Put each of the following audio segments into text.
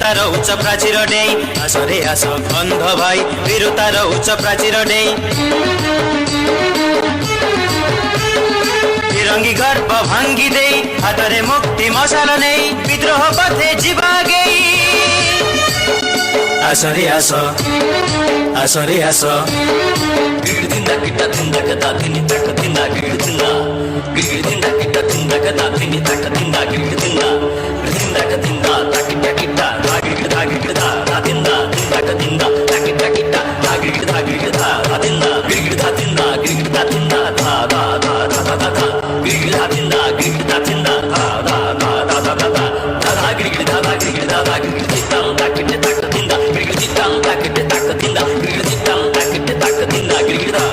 তার উচ্চ প্রাচীর নেই আসরে আস বন্ধ ভাই বীরু তার উচ্চ প্রাচীর নেই ফিরঙ্গি গর্ব ভাঙ্গি দেই হাতরে মুক্তি মশাল নেই বিদ্রোহ পথে জীবাগেই আসরে আস আসরে আস गिड़ दिंदा किट्टा दिंदा कदा दिनी तक दिंदा गिड़ दिंदा किट्टा दिंदा कदा दिनी तक दिंदा गिड़ दिंदा का दिंदा ताकिट्टा किट्टा गिड़ दा दिंदा का दिंदा ताकिट्टा किट्टा गिड़ दा दिंदा दिंदा गिड़ दा दिंदा धा धा धा धा धा धा गिड़ दा दिंदा धा धा धा धा धा धा धा गिड़ दा गिड़ दित्ता ताकिट्टा तक दिंदा गिड़ दित्ता ताकिट्टा तक दिंदा गिड़ दित्ता ताकिट्टा तक दिंदा गिड़ दा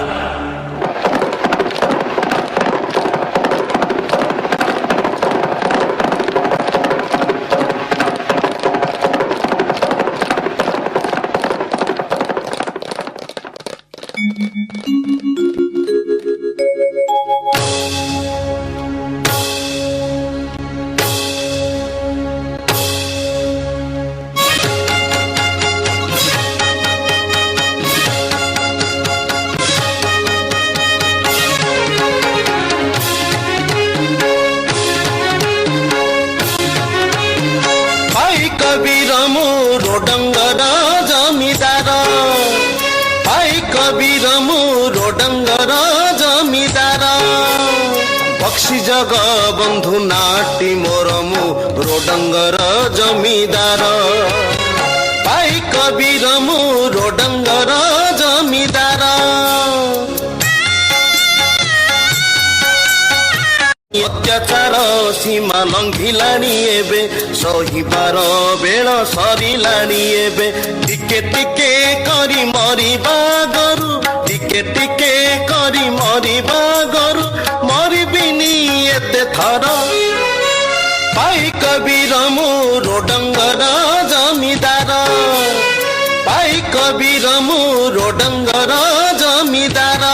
कबीर मोरो डंगर जमीदार भाई कबीर मोरो डंगर जमीदार बक्सी जग बंधु नाटी मोर मोरो डंगर जमीदार भाई कबीर मोरो डंगर जमीदार अत्याचार सीमा लंघिलाणी एबे सहिबार बेल सरिलाणी एबे टिके टिके करी मरिबा गरु टिके टिके करी मरिबा गरु मरिबिनी एते थर पाई कबीर मोरो डंगर जमीदार पाई कबीर मोरो डंगर जमीदार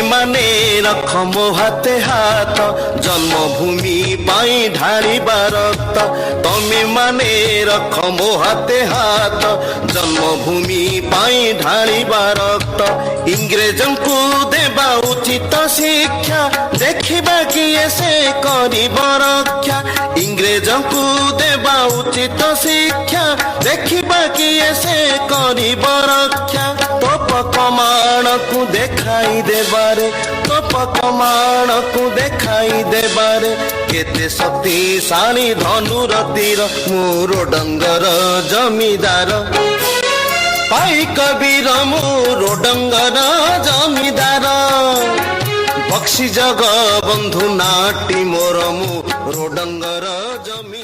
माने रख मो हाथे हाथ जन्मभूमि पाई ढाड़ी रक्त तमे माने रख मो हाथे हाथ जन्मभूमि पाई ढाड़ी रक्त इंग्रेज को देवा उचित शिक्षा देखा किए से करिब रक्षा इंग्रेज को देवा उचित शिक्षा देखा किए से करिब रक्षा तोप कमाण को देखाई देबारे तोप कमाण को देखाई देबारे केते शक्तिशाली धनुर तीर मोरो डंगर जमीदार पाई कबीर मोरो डंगर जमीदार बक्सी जग बंधु नाटी मोर मोरो डंगर जमी